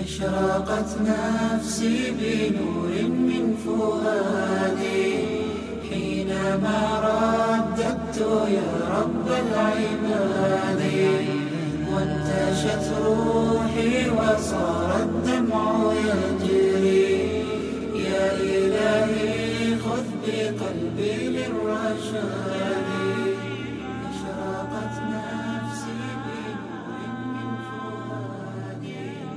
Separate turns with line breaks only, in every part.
أشرقت نفسي بنور من فؤادي حينما رددت يا رب العباد، وانتشت روحي وصار الدمع يجري. يا إلهي خذ بقلبي للرشاد. أشرقت نفسي بنور من فؤادي.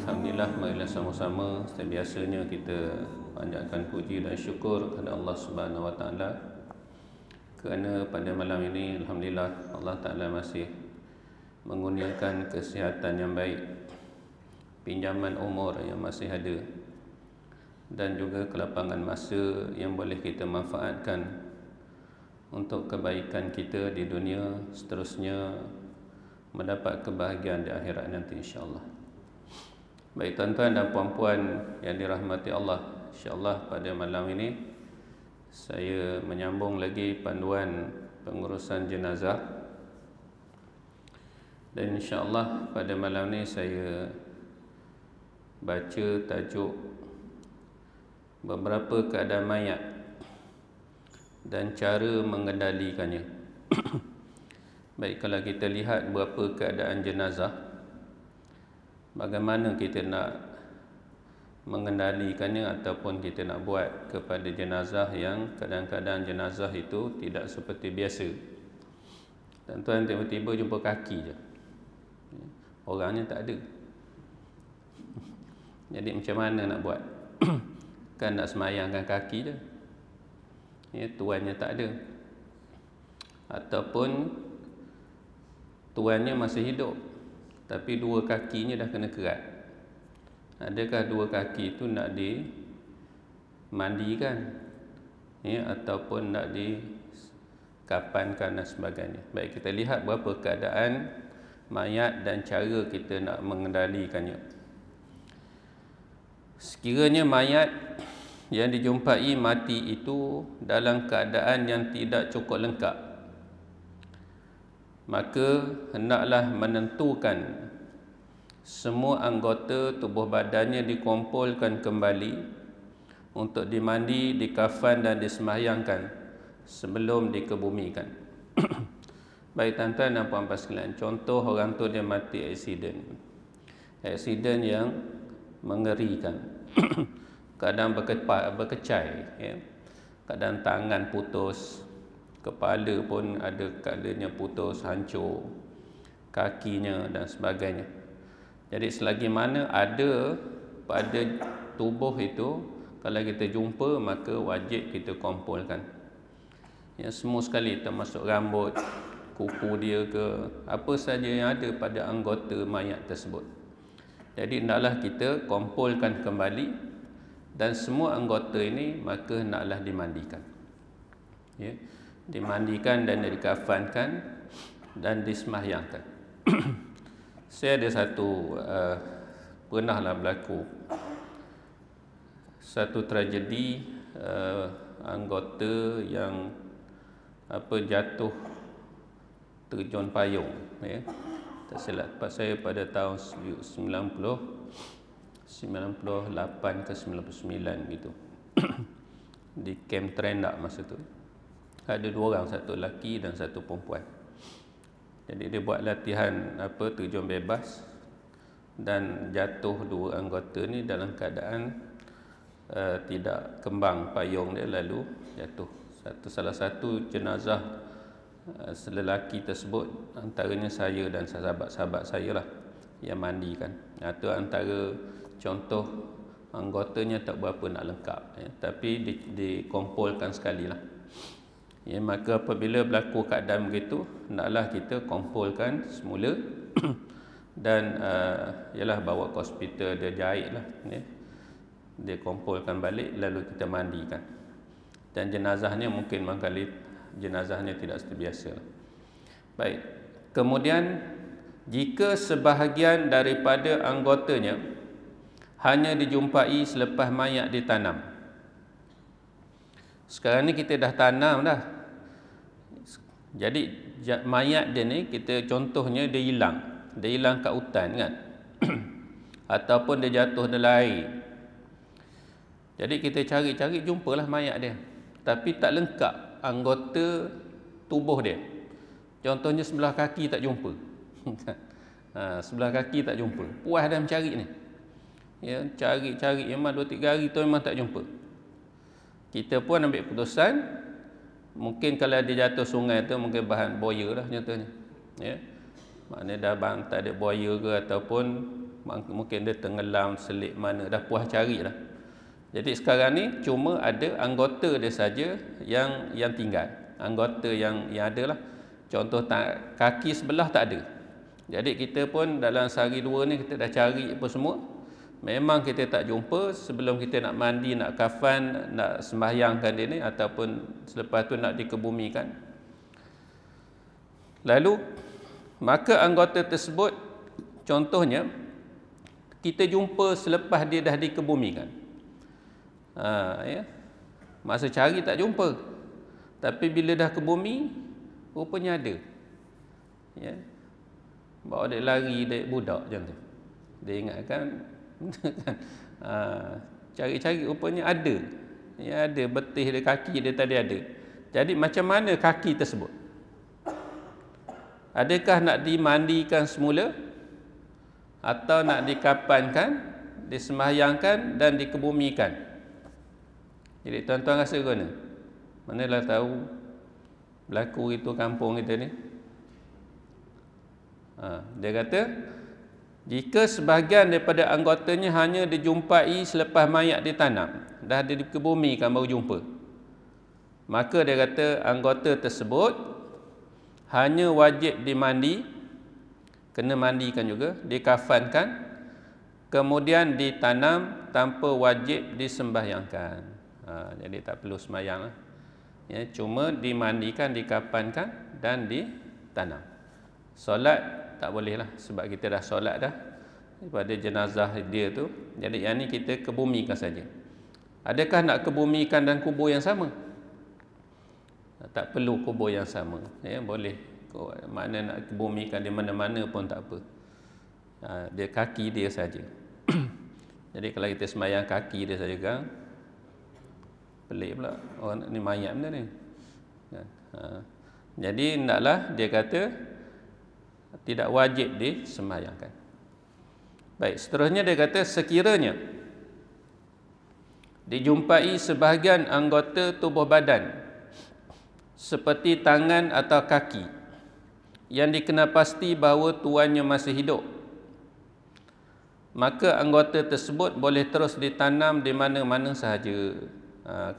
Alhamdulillah, marilah sama-sama sebiasanya kita panjatkan puji dan syukur kepada Allah Subhanahu Wa Taala kerana pada malam ini alhamdulillah Allah Taala masih mengurniakan kesihatan yang baik, pinjaman umur yang masih ada, dan juga kelapangan masa yang boleh kita manfaatkan untuk kebaikan kita di dunia, seterusnya mendapat kebahagiaan di akhirat nanti insya-Allah. Baik tuan-tuan dan puan-puan yang dirahmati Allah, insya-Allah pada malam ini saya menyambung lagi panduan pengurusan jenazah, dan insya-Allah pada malam ini saya baca tajuk beberapa keadaan mayat dan cara mengendalikannya. Baik, kalau kita lihat beberapa keadaan jenazah, bagaimana kita nak mengendalikannya ataupun kita nak buat kepada jenazah yang kadang-kadang jenazah itu tidak seperti biasa. Tuan-tuan tiba-tiba jumpa kaki je, orangnya tak ada. Jadi macam mana nak buat? Kan nak semayangkan kaki je, ya, tuannya tak ada, ataupun tuannya masih hidup tapi dua kakinya dah kena kerat. Adakah dua kaki itu nak dimandikan, ya, ataupun nak dikapankan dan sebagainya. Baik, kita lihat berapa keadaan mayat dan cara kita nak mengendalikannya. Sekiranya mayat yang dijumpai mati itu dalam keadaan yang tidak cukup lengkap, maka hendaklah menentukan semua anggota tubuh badannya dikumpulkan kembali untuk dimandi, dikafan dan disembahyangkan sebelum dikebumikan. Baik tuan-tuan dan puan-puan sekalian, contoh orang tu dia mati aksiden yang mengerikan. Kadang berkecai, ya. Kadang tangan putus, kepala pun ada kalanya putus, hancur, kakinya dan sebagainya. Jadi selagi mana ada pada tubuh itu, kalau kita jumpa maka wajib kita kumpulkan, ya, semua sekali, termasuk rambut, kuku dia ke, apa saja yang ada pada anggota mayat tersebut. Jadi hendaklah kita kumpulkan kembali, dan semua anggota ini maka hendaklah dimandikan, ya, dimandikan dan dikafankan dan disembahyangkan. Saya ada satu pernahlah berlaku satu tragedi, anggota yang jatuh terjun payung, ya. Tak silap saya pada tahun 98 ke 99 gitu. Di Camp Trendak masa tu ada dua orang, satu lelaki dan satu perempuan. Jadi dia buat latihan terjun bebas, dan jatuh dua anggota ni dalam keadaan tidak kembang payung dia, lalu jatuh. Salah satu jenazah lelaki tersebut antaranya saya dan sahabat-sahabat saya lah yang mandikan. Itu antara contoh anggotanya tak berapa nak lengkap, ya, tapi dikumpulkan sekali lah. Ya, maka apabila berlaku keadaan begitu, hendaklah kita kumpulkan semula dan ialah bawa ke hospital, dia jahit lah, ya. Dia kumpulkan balik lalu kita mandikan. Dan jenazahnya mungkin barangkali jenazahnya tidak seperti biasa lah. Baik, kemudian jika sebahagian daripada anggotanya hanya dijumpai selepas mayat ditanam. Sekarang ni kita dah tanam dah. Jadi mayat dia ni, kita contohnya dia hilang. dia hilang kat hutan kan. Ataupun dia jatuh dalam air. Jadi kita cari-cari jumpalah mayat dia. Tapi tak lengkap anggota tubuh dia. Contohnya sebelah kaki tak jumpa. Sebelah kaki tak jumpa. Puas dah mencari ni. Ya, cari-cari memang 2-3 hari tu memang tak jumpa. Kita pun ambil keputusan, mungkin kalau dia jatuh sungai tu mungkin bahan buaya lah contohnya. Ya. Maknanya dah bang tak ada buaya ke, ataupun mungkin dia tenggelam selit mana, dah puas cari dah. Jadi sekarang ni cuma ada anggota dia saja yang tinggal. Anggota yang ada lah. Contoh kaki sebelah tak ada. Jadi kita pun dalam sehari dua ni kita dah cari apa semua. Memang kita tak jumpa. Sebelum kita nak mandi, nak kafan, nak sembahyangkan dia ni, ataupun selepas tu nak dikebumikan. Lalu maka anggota tersebut contohnya kita jumpa selepas dia dah dikebumikan. Ya. Masa cari tak jumpa. Tapi bila dah ke bumi, rupanya ada. Ya. Bawa dia lari dari budak macam tu. Dia ingatkan cari-cari rupanya ada. Ya, ada betih dia, kaki dia tadi ada. Jadi macam mana kaki tersebut? Adakah nak dimandikan semula, atau nak dikapankan, disembahyangkan dan dikebumikan? Jadi tuan-tuan rasa ke mana? Manalah tahu berlaku itu kampung kita ni. Dia kata, jika sebahagian daripada anggotanya hanya dijumpai selepas mayat ditanam, dah dikebumikan baru jumpa, maka dia kata anggota tersebut hanya wajib dimandi, kena mandikan juga, dikafankan, kemudian ditanam tanpa wajib disembahyangkan. Jadi tak perlu sembahyang lah. Ya, cuma dimandikan, dikafankan dan ditanam. Solat tak boleh lah, sebab kita dah solat dah pada jenazah dia tu. Jadi yang ni kita kebumikan saja. Adakah nak kebumikan dan kubur yang sama? Tak perlu kubur yang sama. Ya, boleh. Mana nak kebumikan di mana-mana pun tak apa. Dia kaki dia saja. Jadi kalau kita sembahyang kaki dia saja kan, pelik pula. Orang ni mayat benda ni. Jadi naklah dia kata tidak wajib disembahyangkan. Baik, seterusnya dia kata sekiranya dijumpai sebahagian anggota tubuh badan seperti tangan atau kaki yang dikenal pasti bahawa tuannya masih hidup, maka anggota tersebut boleh terus ditanam di mana-mana sahaja.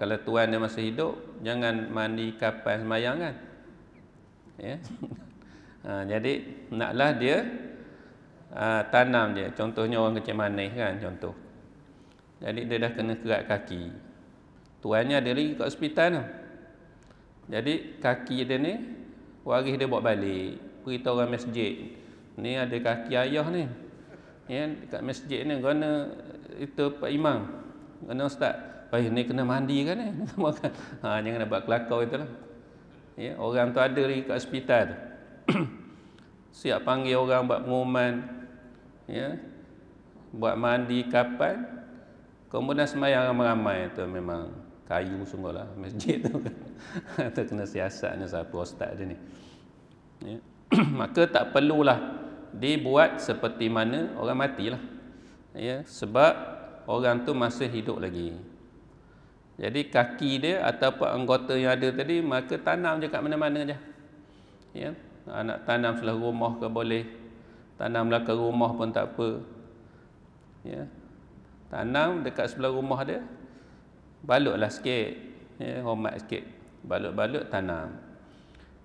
Kalau tuan dia masih hidup, jangan mandi, kapan, sembahyang kan. Ya. Jadi naklah dia tanam dia. Contohnya orang kecil manis kan, contoh. Jadi dia dah kena kerat kaki. Tuannya ada lagi kat hospital tu. Jadi kaki dia ni, waris dia bawa balik, beritahu orang masjid, ni ada kaki ayah ni. Ya, dekat masjid ni kerana itu Pak Imam, kerana ustaz, ni kena mandi kan ni. Jangan nak buat kelakar itulah. Ya, orang tu ada lagi kat hospital tu. Siap panggil orang buat pengumuman, ya, buat mandi kapan, kemudian sembahyang ramai-ramai. Itu memang kayu sungguhlah masjid tu kan. Itu kena siasatnya siapa ustaz dia ni. Ya. Maka tak perlulah dibuat seperti mana orang matilah. Ya, sebab orang tu masih hidup lagi. Jadi kaki dia ataupun anggota yang ada tadi, maka tanam je kat mana-mana je. Ya, nak tanam sebelah rumah ke boleh, tanam belakang rumah pun tak apa. Ya, tanam dekat sebelah rumah dia, balutlah sikit, ya, hormat sikit, balut-balut tanam.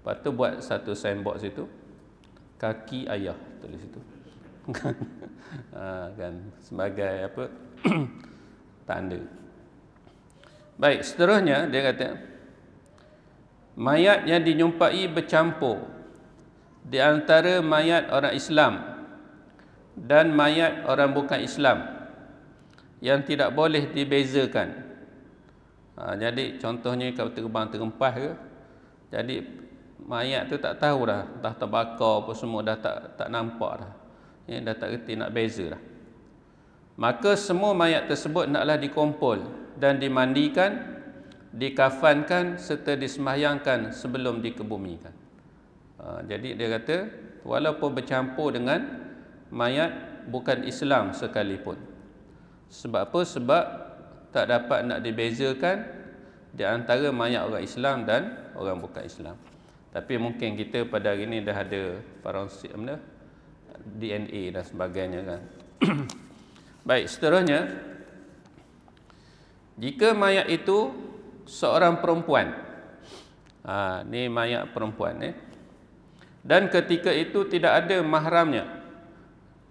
Lepas tu buat satu signboard situ, kaki ayah tulis situ. Kan sebagai apa? Tanda. Baik, seterusnya dia kata mayat yang dijumpai bercampur di antara mayat orang Islam dan mayat orang bukan Islam yang tidak boleh dibezakan. Jadi contohnya kalau terbang terempas ke, jadi mayat tu tak tahu dah, dah terbakar apa semua, dah tak nampak dah. dah tak reti nak beza dah. Maka semua mayat tersebut naklah dikumpul dan dimandikan, dikafankan serta disembahyangkan sebelum dikebumikan. Jadi dia kata walaupun bercampur dengan mayat bukan Islam sekalipun. Sebab apa? Sebab tak dapat nak dibezakan di antara mayat orang Islam dan orang bukan Islam. Tapi mungkin kita pada hari ini dah ada forensik DNA dan sebagainya kan. Baik, seterusnya, jika mayat itu seorang perempuan, ni mayat perempuan dan ketika itu tidak ada mahramnya,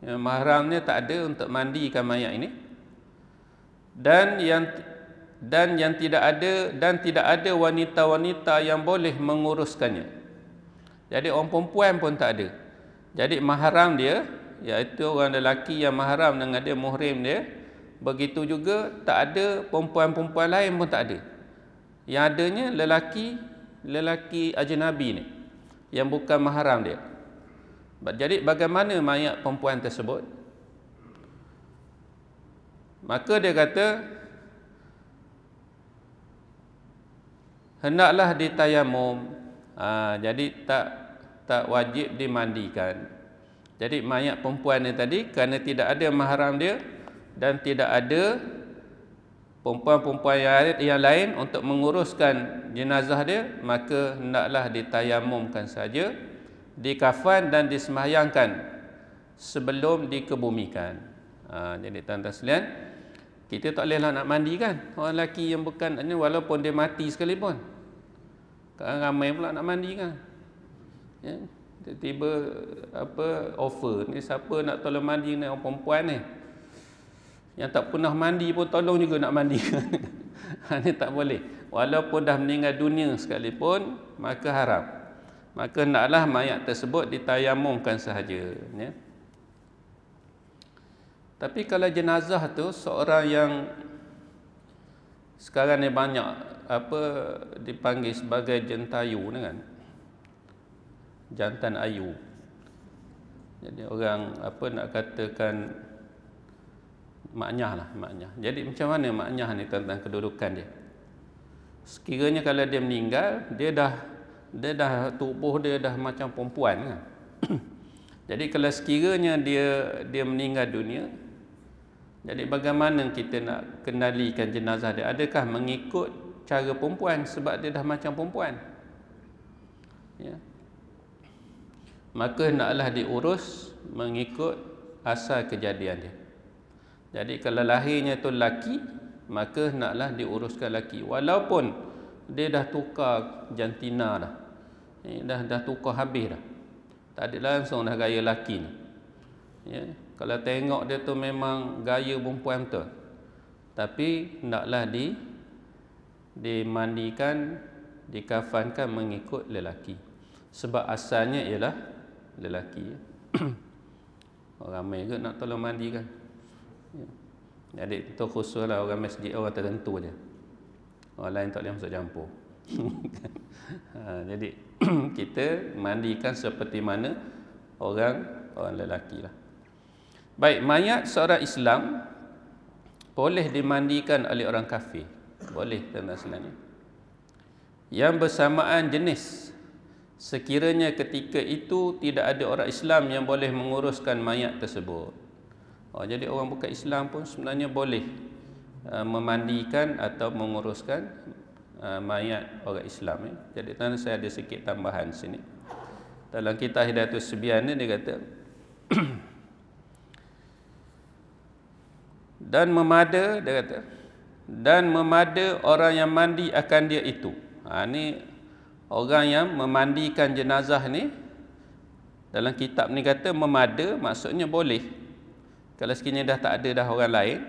mahramnya tak ada untuk mandikan mayat ini, dan yang tidak ada wanita-wanita yang boleh menguruskannya. Jadi orang perempuan pun tak ada. Jadi mahram dia, iaitu orang lelaki yang mahram dengan dia, muhrim dia, begitu juga tak ada perempuan-perempuan lain pun tak ada. Yang adanya lelaki ajnabi ni yang bukan mahram dia. Jadi bagaimana mayat perempuan tersebut? Maka dia kata hendaklah ditayamum. Jadi tak wajib dimandikan. Jadi mayat perempuan ni tadi, kerana tidak ada mahram dia dan tidak ada perempuan-perempuan yang lain untuk menguruskan jenazah dia, maka hendaklah ditayamumkan saja, dikafan dan disembahyangkan sebelum dikebumikan. Jadi tuan-tuan sekalian, kita tak bolehlah nak mandikan orang lelaki yang bukan ini, walaupun dia mati sekalipun. Sekarang ramai pula nak mandikan. Ya, tiba-tiba offer ni, siapa nak tolong mandi ni orang perempuan ni, yang tak pernah mandi pun tolong juga nak mandikan. Ini tak boleh. Walaupun dah meninggal dunia sekalipun, maka haram. Maka hendaklah mayat tersebut ditayamumkan sahaja. Ya. Tapi kalau jenazah tu seorang yang sekarang ni banyak dipanggil sebagai jentayu ni kan, jantan ayu. Jadi orang nak katakan maknyah lah, maknyah. Jadi macam mana maknyah ni tentang kedudukan dia? Sekiranya kalau dia meninggal, dia dah tubuh dia dah macam perempuan kan. Jadi kalau sekiranya dia meninggal dunia, jadi bagaimana kita nak kendalikan jenazah dia? Adakah mengikut cara perempuan sebab dia dah macam perempuan? Ya. Maka hendaklah diurus mengikut asal kejadian dia. Jadi kalau lahirnya tu lelaki, maka hendaklah diuruskan lelaki. Walaupun dia dah tukar jantina dah. Dah tukar habis dah. Tak ada langsung dah gaya lelaki ni. Ya. Kalau tengok dia tu memang gaya perempuan betul. Tapi hendaklah dimandikan, dikafankan mengikut lelaki. Sebab asalnya ialah lelaki. Orang ramai ke nak tolong mandikan. Ya. Jadi itu khususlah orang masjid, orang tertentu je. Orang lain tak boleh masuk campur. Jadi kita mandikan seperti mana orang lelaki lah. Baik, mayat seorang Islam boleh dimandikan oleh orang kafir. Boleh, tuan-tuan sekalian. Yang bersamaan jenis, sekiranya ketika itu tidak ada orang Islam yang boleh menguruskan mayat tersebut. Jadi orang bukan Islam pun sebenarnya boleh memandikan atau menguruskan mayat orang Islam. Jadi tuan, saya ada sikit tambahan sini. Dalam kitab Hidayatul Sibyan ni dia kata dan memada orang yang mandi akan dia itu. Ni orang yang memandikan jenazah ni, dalam kitab ni kata memada, maksudnya boleh. Kalau sekiranya dah tak ada dah orang lain,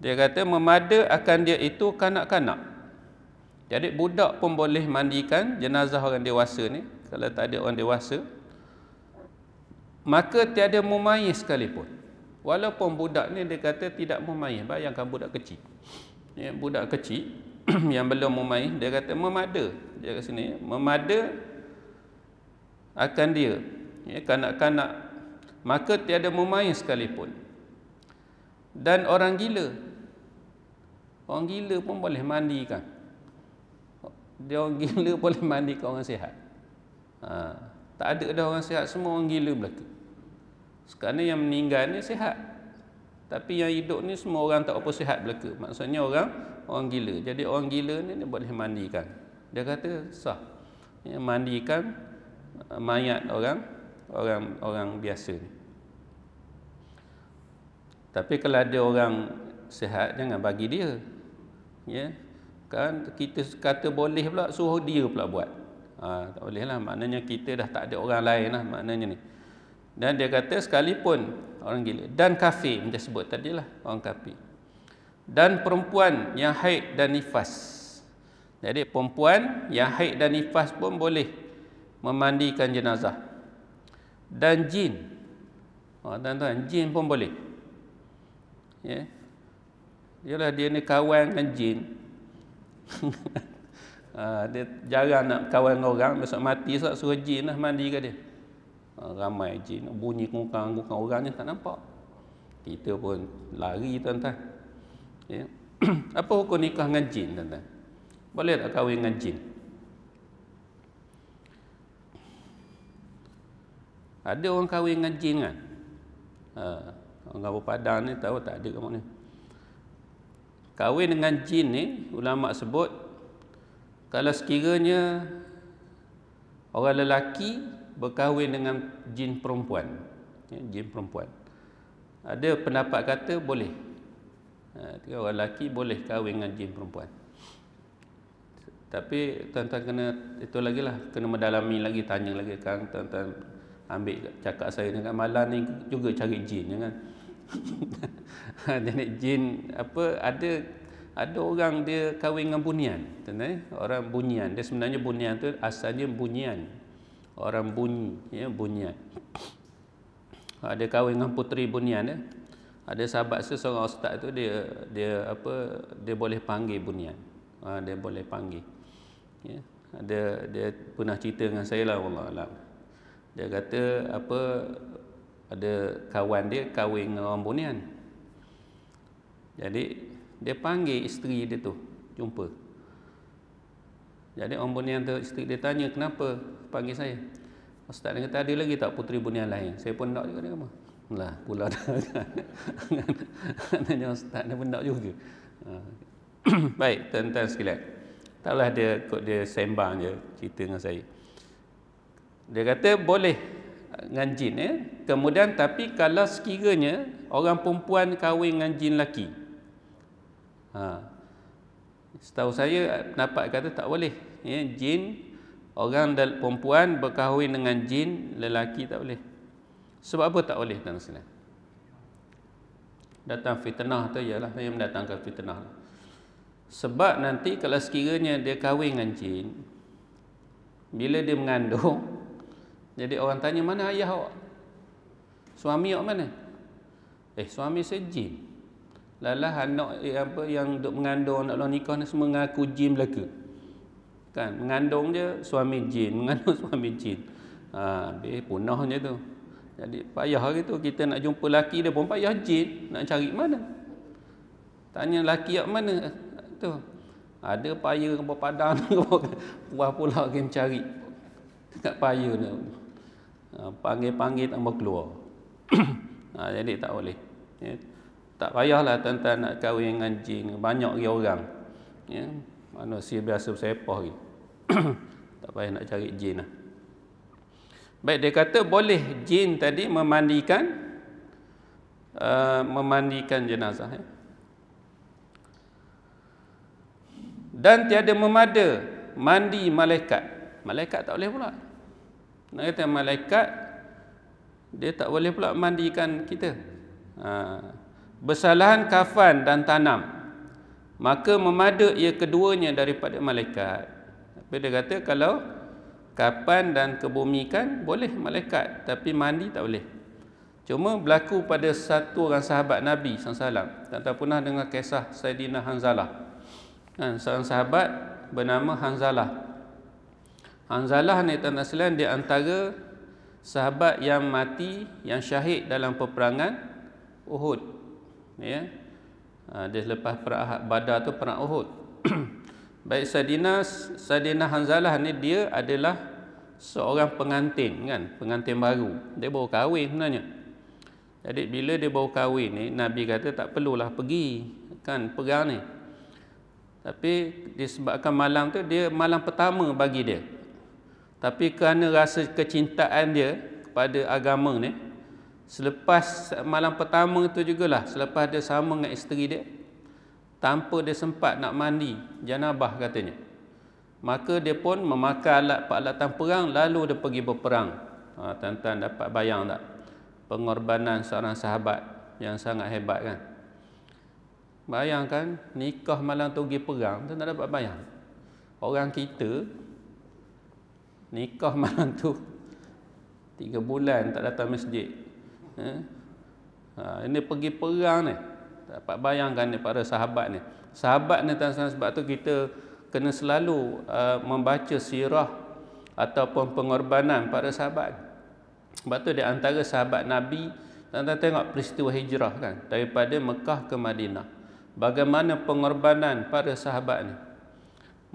dia kata memada akan dia itu kanak-kanak. Jadi budak pun boleh mandikan jenazah orang dewasa ni, kalau tak ada orang dewasa. Maka tiada mumayyiz sekalipun. Walaupun budak ni dia kata tidak mumayyiz. Bayangkan budak kecil. Ya, budak kecil yang belum mumayyiz, dia kata memada. Dia kat sini, memada akan dia. Ya, kanak-kanak maka tiada memain sekalipun. Dan orang gila pun boleh mandikan. Dia orang gila boleh mandikan orang sihat. Tak ada dah orang sihat, semua orang gila belaka. Sekarang yang meninggal ni sihat, tapi yang hidup ni semua orang tak apa sihat belaka. Maksudnya orang gila. Jadi orang gila ni dia boleh mandikan. Dia kata sah. Mandikan mayat orang biasa ni. Tapi kalau ada orang sihat, jangan bagi dia. Ya. Kan kita kata boleh pula, suruh dia pula buat. Tak boleh lah. Maknanya kita dah tak ada orang lain lah maknanya ni. Dan dia kata sekalipun orang gila dan kafir, macam sebut tadi lah, orang kafir. Dan perempuan yang haid dan nifas. Jadi perempuan yang haid dan nifas pun boleh memandikan jenazah. Dan jin. Tuan-tuan, jin pun boleh. Ya. Yalah dia ni kawan dengan jin. Dia jarang nak kawan dengan orang, besok mati suruh jin lah mandi ke dia. Ramai jin bunyi kungkang orangnya tak nampak. Kita pun lari tuan-tuan. Ya. Apa hukum nikah dengan jin tuan-tuan? Boleh tak kahwin dengan jin? Ada orang kahwin dengan jin kan? Orang Kampung Padang ni tahu tak ada kat mana. Kahwin dengan jin ni, ulama sebut kalau sekiranya orang lelaki berkahwin dengan jin perempuan, jin perempuan, ada pendapat kata boleh. Orang lelaki boleh kahwin dengan jin perempuan. Tapi tuan-tuan kena itu lagi lah, kena mendalami lagi, tanya lagi kan. Tuan-tuan ambil cakap saya dengan malam ni juga cari jin, jangan. Jadi jin apa, ada orang dia kahwin dengan bunian, tuan-tuan. Orang bunian, dia sebenarnya bunian tu asalnya bunyian. Orang bunyi, ya, bunyian. Ada kahwin dengan puteri bunian ya. Ada sahabat seorang ustaz tu dia boleh panggil bunian. Dia boleh panggil. Ya. Dia pernah cerita dengan saya lah, wallah alam. Dia kata ada kawan dia kahwin dengan orang bunian. Jadi dia panggil isteri dia tu jumpa. Jadi orang bunian tu, isteri dia tanya, kenapa panggil saya? Ustaz dia kata, ada lagi tak puteri bunian lain? Saya pun nak juga dia kata. Lah pula dah. Nanya ustaz dia pun nak juga. Baik tuan-tuan sekalian. Taklah dia sembang je cerita dengan saya. Dia kata boleh dengan jin ya. Kemudian tapi kalau sekiranya orang perempuan kahwin dengan jin lelaki. Setahu saya pendapat kata tak boleh. Ya, jin orang perempuan berkahwin dengan jin lelaki tak boleh. Sebab apa tak boleh tuan-tuan? Datang fitnah tu ialah yang mendatangkan fitnah. Sebab nanti kalau sekiranya dia kahwin dengan jin, bila dia mengandung, jadi orang tanya, mana ayah awak? Suami awak mana? Suami saya jin. Lalah anak yang duk mengandung, nak nikah ni semua mengaku jin belaka. Kan, mengandung je suami jin, mengandung suami jin. Punahnya tu. Jadi payah hari tu kita nak jumpa laki dia pun payah jin, nak cari mana? Tanya laki awak mana? Tu. Ada paya ke Padang puas pula game cari. Dekat paya ni. Panggil-panggil tambah keluar. Jadi tak boleh. Ya. Tak payahlah tuan-tuan nak kahwin dengan jin, banyak lagi orang. Ya. Manusia biasa bersepah lagi. Tak payah nak cari jin lah. Baik, dia kata boleh jin tadi memandikan jenazah ya. Dan tiada memada mandi malaikat. Malaikat tak boleh pula. Nak kata malaikat dia tak boleh pula mandikan kita. Bersalahan kafan dan tanam, maka memada ia keduanya daripada malaikat. Tapi dia kata kalau kafan dan kebumikan boleh malaikat, tapi mandi tak boleh. Cuma berlaku pada satu orang sahabat Nabi SAW. Tak pernah dengar kisah Saidina Hanzalah. Seorang sahabat bernama Hanzalah. Hanzalah ni tuan-tuan sekalian, di antara sahabat yang mati, yang syahid dalam peperangan Uhud. Ya. Dia lepas perang Badar tu perang Uhud. Baik Saidina Hanzalah ni dia adalah seorang pengantin kan, pengantin baru. Dia baru kahwin sebenarnya. Jadi bila dia baru kahwin ni, Nabi kata tak perlulah pergi kan perang ni. Tapi disebabkan malam tu dia malam pertama bagi dia. Tapi kerana rasa kecintaan dia kepada agama ni, selepas malam pertama tu jugalah, selepas dia sama dengan isteri dia, tanpa dia sempat nak mandi janabah katanya, maka dia pun memakai peralatan perang, lalu dia pergi berperang. Tuan-tuan dapat bayang tak pengorbanan seorang sahabat yang sangat hebat kan? Bayangkan nikah malam tu pergi perang, tu tak dapat bayang. Orang kita nikah malam tu 3 bulan tak datang masjid. Ini pergi perang ni. Dapat bayangkan ni para sahabat ni. Sahabat ni sebab tu kita kena selalu membaca sirah ataupun pengorbanan para sahabat. Sebab tu di antara sahabat Nabi, tuan-tuan tengok peristiwa hijrah kan, daripada Mekah ke Madinah. Bagaimana pengorbanan para sahabat ni.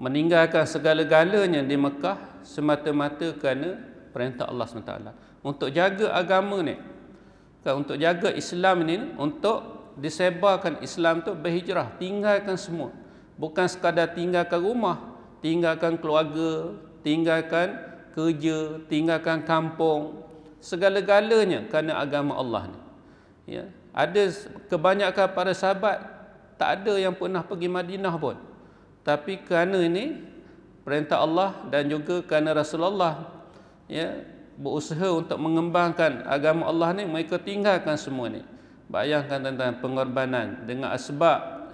Meninggalkan segala-galanya di Mekah semata-mata kerana perintah Allah SWT. Untuk jaga agama ni. Kan, untuk jaga Islam ni, untuk disebarkan Islam tu, berhijrah, tinggalkan semua. Bukan sekadar tinggalkan rumah, tinggalkan keluarga, tinggalkan kerja, tinggalkan kampung, segala-galanya kerana agama Allah ni. Ya. Ada kebanyakan para sahabat tak ada yang pernah pergi Madinah pun. Tapi kerana ini perintah Allah dan juga kerana Rasulullah ya berusaha untuk mengembangkan agama Allah ni, mereka tinggalkan semua ni. Bayangkan tentang pengorbanan dengan sebab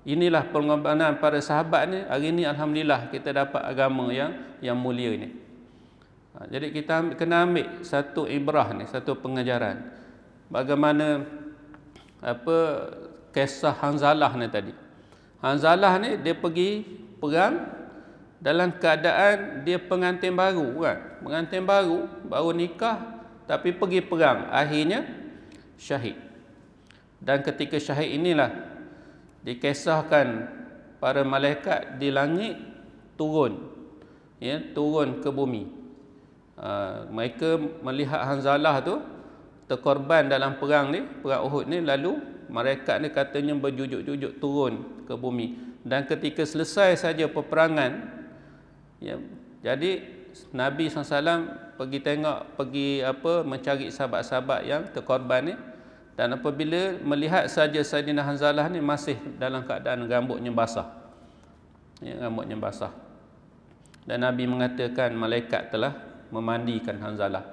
inilah pengorbanan para sahabat ni, hari ni alhamdulillah kita dapat agama yang mulia ni. Jadi kita kena ambil satu ibrah ni, satu pengajaran. Bagaimana kisah Hanzalah ni tadi. Hanzalah ni dia pergi perang dalam keadaan dia pengantin baru kan. Pengantin baru nikah tapi pergi perang, akhirnya syahid. Dan ketika syahid inilah dikisahkan para malaikat di langit turun ke bumi. Mereka melihat Hanzalah tu terkorban dalam perang ni, perang Uhud ni, lalu malaikat ni katanya berjujuk-jujuk turun ke bumi. Dan ketika selesai saja peperangan, jadi Nabi SAW pergi mencari sahabat-sahabat yang terkorban ni, dan apabila melihat saja Saidina Hanzalah ni masih dalam keadaan rambutnya basah. Rambutnya basah. Dan Nabi mengatakan malaikat telah memandikan Hanzalah.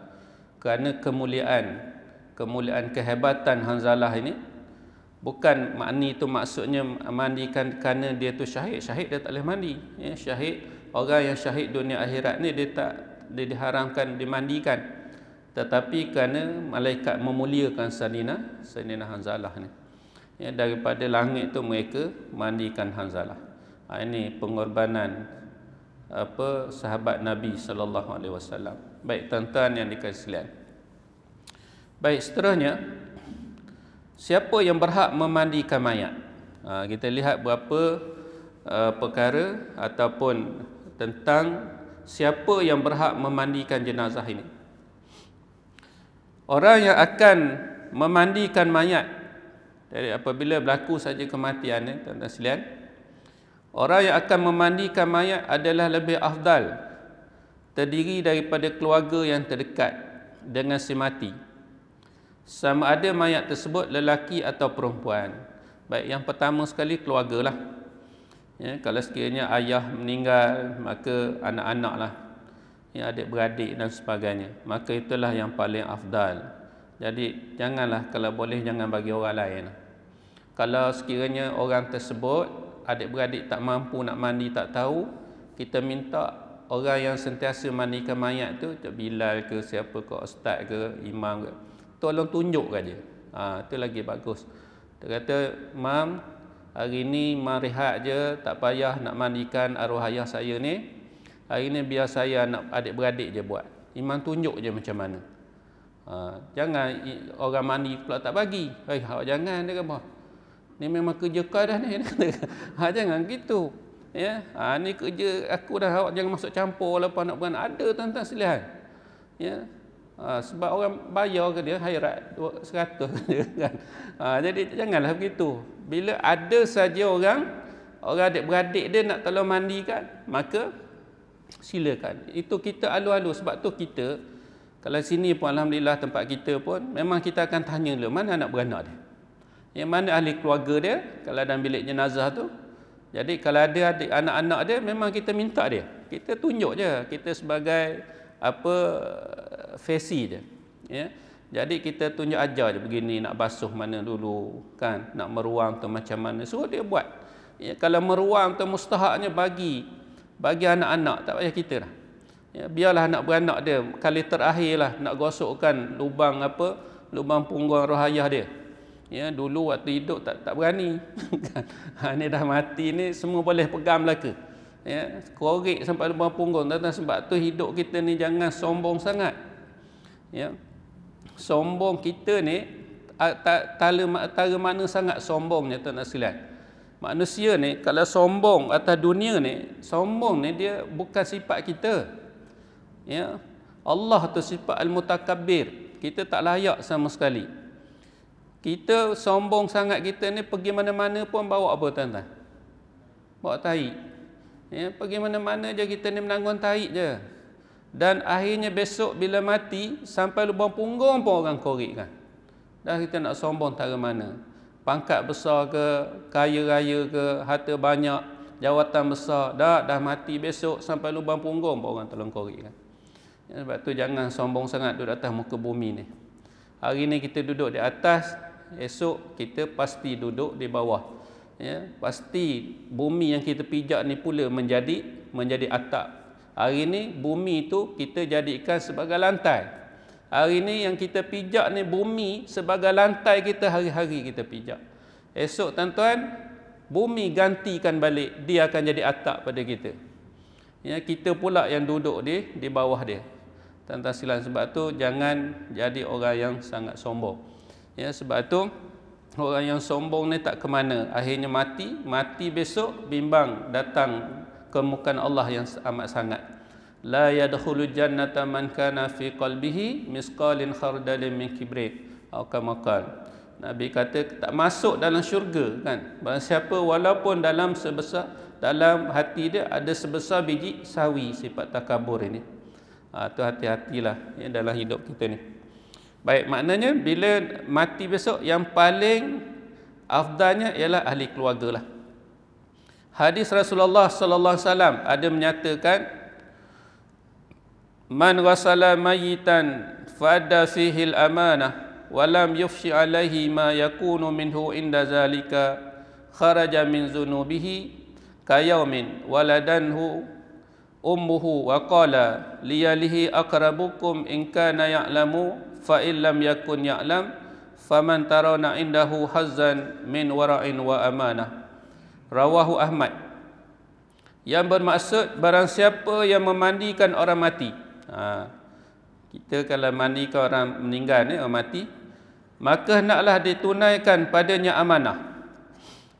Kerana kemuliaan kehebatan Hanzalah ini, bukan mani itu maksudnya mandikan kerana dia tu syahid. Syahid dia tak boleh mandi. Syahid, orang yang syahid dunia akhirat ni dia diharamkan dimandikan. Tetapi kerana malaikat memuliakan Saidina Hanzalah ni. Daripada langit tu mereka mandikan Hanzalah. Ini pengorbanan sahabat Nabi SAW. Baik tuan-tuan yang dikasihi sekalian. Baik, seterusnya, siapa yang berhak memandikan mayat? Kita lihat beberapa perkara ataupun tentang siapa yang berhak memandikan jenazah ini. Orang yang akan memandikan mayat, dari apabila berlaku saja kematian ni, tuan-tuan sekalian, orang yang akan memandikan mayat adalah lebih afdal, terdiri daripada keluarga yang terdekat dengan si mati, sama ada mayat tersebut lelaki atau perempuan. Baik, yang pertama sekali keluargalah. Kalau sekiranya ayah meninggal, maka anak-anak lah, adik-beradik dan sebagainya, maka itulah yang paling afdal. Jadi janganlah, kalau boleh jangan bagi orang lain. Kalau sekiranya orang tersebut adik-beradik tak mampu nak mandi, tak tahu, kita minta orang yang sentiasa mandikan mayat tu, Cik Bilal ke siapa ke, ustaz ke, imam ke, tolong tunjuk saja. Itu lagi bagus. Dia kata, "Mam, hari ni mam rehat je, tak payah nak mandikan arwah ayah saya ni. Hari ni biar saya anak adik-beradik je buat." Imam tunjuk je macam mana. Jangan orang mandi pula tak bagi. Awak jangan dia kata. Ni memang kerja kau dah ni. Jangan gitu. Ya, ni kerja aku dah, awak jangan masuk campur walaupun anak beranak. Ada tuan-tuan sekalian. Ya. Sebab orang bayar ke dia khairat 100 kan. Jadi janganlah begitu. Bila ada saja orang adik-beradik dia nak tolong mandikan, maka silakan. Itu kita alu-alu. Sebab tu kita kalau sini pun alhamdulillah tempat kita pun memang kita akan tanya dulu mana anak beranak dia. Yang mana ahli keluarga dia kalau dalam bilik jenazah tu. Jadi kalau ada adik anak-anak dia memang kita minta dia. Kita tunjuk je kita sebagai fesi je. Ya. Jadi kita tunjuk ajar je begini nak basuh mana dulu kan, nak meruang tu macam mana. Suruh dia buat. Ya, kalau meruang tu mustahaknya bagi anak-anak, tak payah kita dah. Ya, biarlah anak beranak dia kali terakhir lah nak gosokkan lubang punggung roh ayah dia. Ya, dulu waktu hidup tak berani. Ni dah mati ni semua boleh pegang belaka. Ya, korek sampai lubang punggung. Sebab tu hidup kita ni jangan sombong sangat. Ya. Sombong kita ni tala mana sangat sombongnya tuan-tuan sekalian. Manusia ni kalau sombong atas dunia ni, sombong ni dia bukan sifat kita. Ya. Allah tu sifat al-mutakabbir. Kita tak layak sama sekali. Kita sombong sangat, kita ni pergi mana-mana pun bawa apa tuan-tuan? Bawa tahi. Ya, pergi mana-mana je kita ni menanggung tahi je. Dan akhirnya besok bila mati sampai lubang punggung pun orang korek kan. Dah kita nak sombong tak ke mana. Pangkat besar ke, kaya raya ke, harta banyak, jawatan besar, dah mati besok sampai lubang punggung pun orang tolong korek kan. Ya, sebab tu jangan sombong sangat duduk atas muka bumi ni. Hari ni kita duduk di atas, esok kita pasti duduk di bawah. Ya, pasti bumi yang kita pijak ni pula menjadi atap. Hari ni bumi tu kita jadikan sebagai lantai. Hari ni yang kita pijak ni bumi sebagai lantai kita hari-hari kita pijak. Esok tuan-tuan, bumi gantikan balik, dia akan jadi atap pada kita. Ya, kita pula yang duduk di bawah dia. Tuan-tuan sekalian, sebab tu jangan jadi orang yang sangat sombong. Ya, sebab tu orang yang sombong ni tak ke mana. Akhirnya mati besok bimbang datang kemukaan Allah yang amat sangat. La yadkhulu jannata man kana fi qalbihi misqalin khardalin min kibrit. Nabi kata tak masuk dalam syurga kan. Barang siapa walaupun dalam hati dia ada sebesar biji sawi, sifat takabur ini. Tu hati-hatilah ya, dalam hidup kita ni. Baik, maknanya bila mati besok yang paling afdalnya ialah ahli keluarga lah. Hadis Rasulullah sallallahu alaihi wasallam ada menyatakan man ghasala mayitan fadda fihi al-amanah wa lam yufshi alaihi ma yakunu minhu inda zalika kharaja min zunubihi kayaumin waladanhu ummuhu wa qala liyalihi aqrabukum in kana ya'lamu fa in lam yakun ya'lam faman tarawna indahu hazzan min wara'in wa amanah. Rawahu Ahmad. Yang bermaksud barang siapa yang memandikan orang mati. Kita kalau mandikan orang meninggal ni, orang mati, maka hendaklah ditunaikan padanya amanah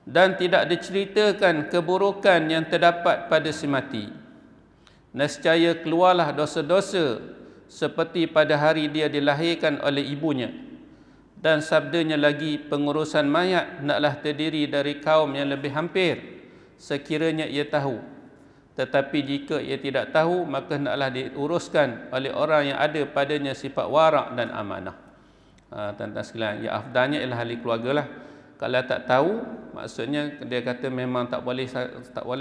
dan tidak diceritakan keburukan yang terdapat pada si mati. Nescaya keluarlah dosa-dosa seperti pada hari dia dilahirkan oleh ibunya. Dan sabdanya lagi, pengurusan mayat hendaklah terdiri dari kaum yang lebih hampir sekiranya ia tahu. Tetapi jika ia tidak tahu, maka hendaklah diuruskan oleh orang yang ada padanya sifat warak dan amanah. Tuan-tuan sekalian, ya afdalnya ialah ahli keluarga lah. Kalau tak tahu, maksudnya dia kata memang tak boleh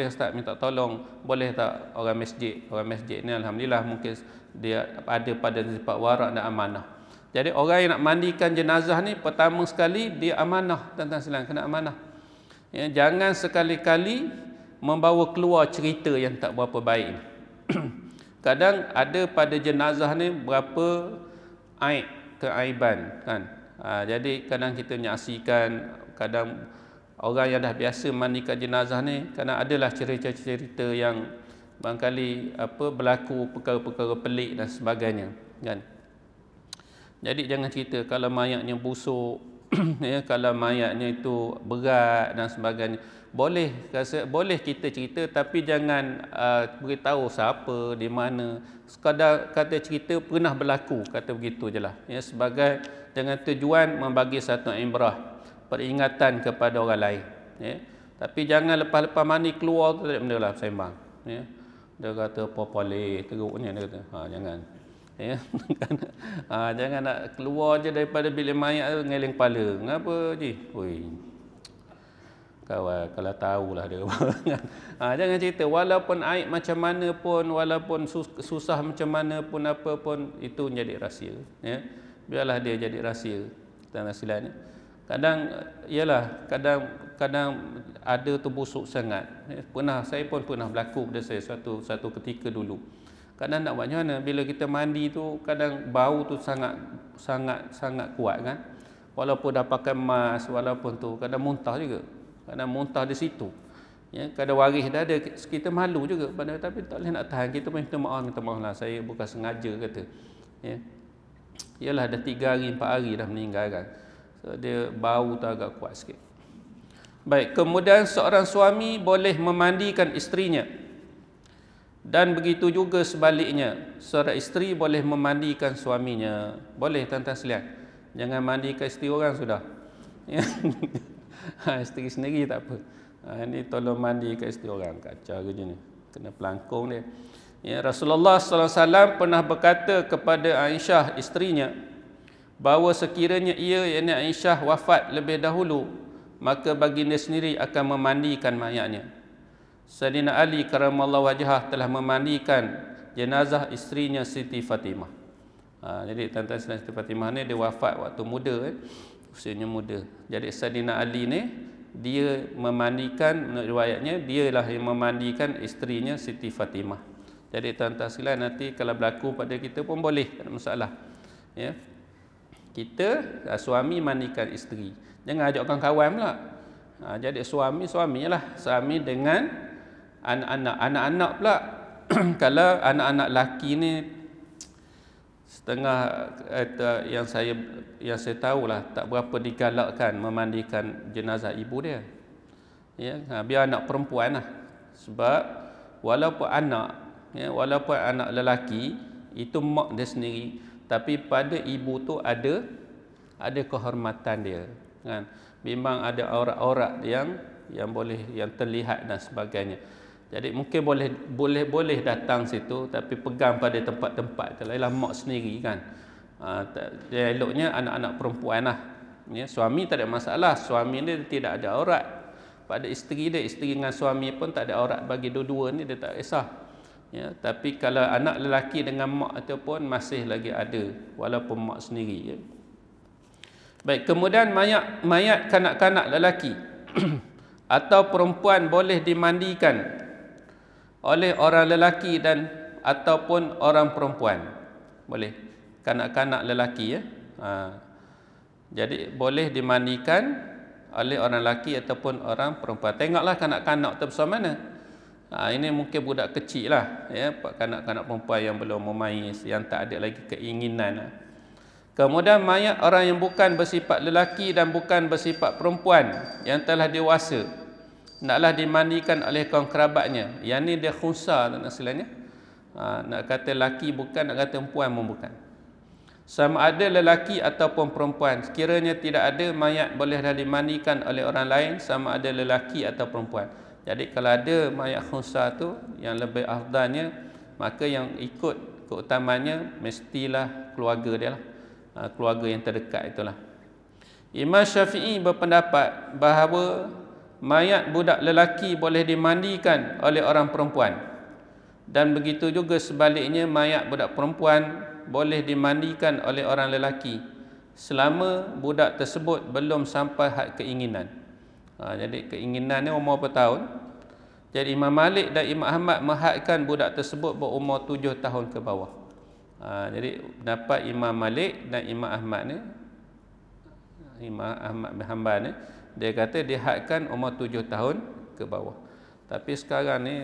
Ustaz minta tolong, boleh tak orang masjid? Orang masjid ni alhamdulillah mungkin dia ada pada sifat warak dan amanah. Jadi orang yang nak mandikan jenazah ni pertama sekali dia amanah, tuan-tuan sekalian, kena amanah. Ya, jangan sekali-kali membawa keluar cerita yang tak berapa baik. Kadang ada pada jenazah ni berapa aib, keaiban kan. Jadi kadang kita menyaksikan, kadang orang yang dah biasa mandikan jenazah ni, kadang adalah cerita-cerita yang barangkali berlaku perkara-perkara pelik dan sebagainya kan. Jadi jangan cerita kalau mayatnya busuk, ya, kalau mayatnya itu berat dan sebagainya. Boleh kita cerita, tapi jangan beritahu siapa, di mana. Sekadar kata cerita pernah berlaku, kata begitu je lah. Ya, sebagai dengan tujuan membagi satu ibrah, peringatan kepada orang lain. Ya. Tapi jangan lepas-lepas mandi keluar tu tak benda lah sembang. Ya. Dia kata popole teruknya, dia kata. Jangan. Ya. Jangan nak keluar je daripada bilik mayat tu ngeling kepala. Kenapa je? Oi. Kawan, kalau tahulah dia. Jangan cerita walaupun aib macam mana pun, walaupun susah macam mana pun, apa pun, itu menjadi rahsia. Ya. Biarlah dia jadi rahsia. Tentang silapnya. Kadang ada tu busuk sangat. Saya pun pernah berlaku pada saya satu ketika dulu. Kadang nak buat macam mana bila kita mandi tu, kadang bau tu sangat kuat kan. Walaupun dah pakai mask, walaupun tu kadang muntah juga. Kadang muntah di situ. Ya, kadang waris dah ada, kita malu juga tapi tak boleh nak tahan. Kita pun minta maaf lah, saya bukan sengaja kata. Ya. Yalah dah 3 hari 4 hari dah meninggal kan. So, dia bau tu agak kuat sikit. Baik, kemudian seorang suami boleh memandikan isterinya. Dan begitu juga sebaliknya, seorang isteri boleh memandikan suaminya. Boleh tuan-tuan sekalian. Jangan mandikan isteri orang sudah. Ya. Isteri sendiri tak apa. Ini tolong mandikan isteri orang, kacau kerja ni. Kena pelangkung dia. Ya, Rasulullah SAW pernah berkata kepada Aisyah isterinya bahawa sekiranya yakni Aisyah wafat lebih dahulu, maka baginda sendiri akan memandikan mayatnya. Sayyidina Ali karamallahu wajhah telah memandikan jenazah isterinya Siti Fatimah. Jadi tuan-tuan Siti Fatimah ni dia wafat waktu muda, usianya muda. Jadi Sayyidina Ali ni dia memandikan, menurut riwayatnya dialah yang memandikan isterinya Siti Fatimah. Jadi tuan-tuan sekalian, nanti kalau berlaku pada kita pun boleh, tak ada masalah. Ya. Kita suami mandikan isteri. Jangan ajakkan kawan pula. Jadi suamilah, suami dengan anak-anak pula. Kalau anak-anak laki ni setengah yang saya tahulah tak berapa digalakkan memandikan jenazah ibu dia. Ya, biar anak perempuan lah. Sebab walaupun anak lelaki itu mak dia sendiri, tapi pada ibu tu ada kehormatan dia kan. Memang ada aurat-aurat yang terlihat dan sebagainya. Jadi mungkin boleh datang situ, tapi pegang pada tempat-tempat tu lah mak sendiri kan. Eloknya anak-anak perempuan lah. Ya, suami tak ada masalah, suami dia tidak ada aurat pada isteri dia, isteri dengan suami pun tak ada aurat bagi dua-dua ni, dia tak kisah. Ya, tapi kalau anak lelaki dengan mak ataupun masih lagi ada walaupun mak sendiri. Ya. Baik, kemudian mayat kanak-kanak lelaki atau perempuan boleh dimandikan oleh orang lelaki dan ataupun orang perempuan. Boleh. Kanak-kanak lelaki ya. Jadi boleh dimandikan oleh orang lelaki ataupun orang perempuan. Tengoklah kanak-kanak tu besar mana. Ini mungkin budak kecil lah ya, kanak-kanak perempuan yang belum memais, yang tak ada lagi keinginan. Kemudian mayat orang yang bukan bersifat lelaki dan bukan bersifat perempuan yang telah dewasa, naklah dimandikan oleh kaum kerabatnya. Yang ni dia khunsa tak nak silanya. Nak kata lelaki bukan, nak kata perempuan pun bukan. Sama ada lelaki ataupun perempuan, sekiranya tidak ada, mayat bolehlah dimandikan oleh orang lain, sama ada lelaki atau perempuan. Jadi kalau ada mayat khunsa tu, yang lebih afdalnya, maka yang ikut keutamanya mestilah keluarga dia lah. Keluarga yang terdekat itulah. Imam Syafi'i berpendapat bahawa mayat budak lelaki boleh dimandikan oleh orang perempuan. Dan begitu juga sebaliknya, mayat budak perempuan boleh dimandikan oleh orang lelaki selama budak tersebut belum sampai had keinginan. Jadi keinginannya umur berapa tahun? Jadi Imam Malik dan Imam Ahmad menghadkan budak tersebut berumur 7 tahun ke bawah. Jadi pendapat Imam Malik dan Imam Ahmad ni, Imam Ahmad bin Hanbal ni, dia kata dihadkan umur 7 tahun ke bawah. Tapi sekarang ni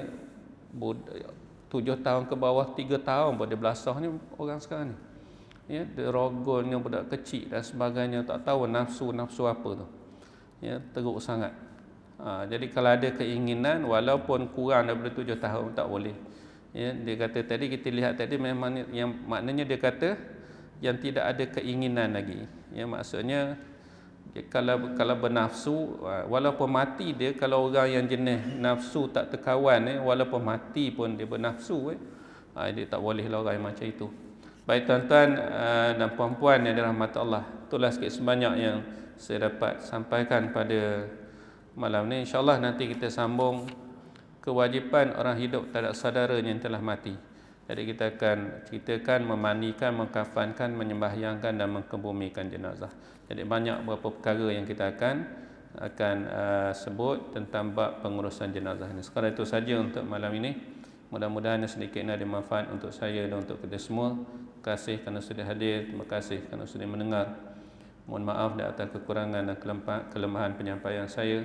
7 tahun ke bawah, 3 tahun pun dia belasah ni orang sekarang ni. Ya, derogolnya budak kecil dan sebagainya, tak tahu nafsu apa tu. Ya, teruk sangat. Jadi kalau ada keinginan walaupun kurang daripada 7 tahun tak boleh. Ya, dia kata tadi kita lihat tadi memang yang maknanya dia kata yang tidak ada keinginan lagi. Ya, maksudnya kalau bernafsu walaupun mati dia, kalau orang yang jenis nafsu tak terkawan walaupun mati pun dia bernafsu dia tak boleh lah orang yang macam itu. Baik tuan-tuan dan puan-puan yang dirahmati Allah, itulah sikit sebanyak yang saya dapat sampaikan pada malam ni. InsyaAllah nanti kita sambung kewajipan orang hidup terhadap saudaranya yang telah mati. Jadi kita akan ceritakan memandikan, mengkafankan, menyembahyangkan dan mengkebumikan jenazah. Jadi banyak beberapa perkara yang kita akan sebut tentang bab pengurusan jenazah ini. Sekarang itu saja untuk malam ini. Mudah-mudahan sedikit ada manfaat untuk saya dan untuk kita semua. Terima kasih kerana sudah hadir. Terima kasih kerana sudah mendengar. Mohon maaf di atas kekurangan dan kelemahan penyampaian saya.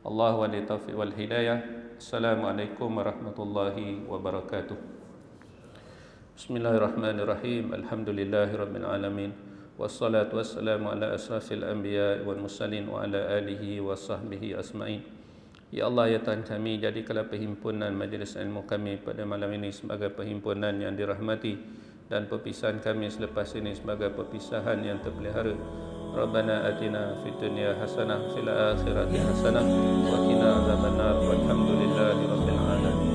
Allahu wali taufiq wal hidayah. Assalamualaikum warahmatullahi wabarakatuh. Bismillahirrahmanirrahim. Alhamdulillahirabbil alamin. Wassalatu wassalamu ala asrafil anbiya wal mursalin wa ala alihi wa sahbihi asma'in. Ya Allah, ya Tuhan kami, jadikanlah perhimpunan majlis ilmu kami pada malam ini sebagai perhimpunan yang dirahmati dan perpisahan kami selepas ini sebagai perpisahan yang terpelihara. Rabbana atina fid dunya hasanah fil akhirati hasanah wa qina adzabannar. Walhamdulillahirabbil alamin.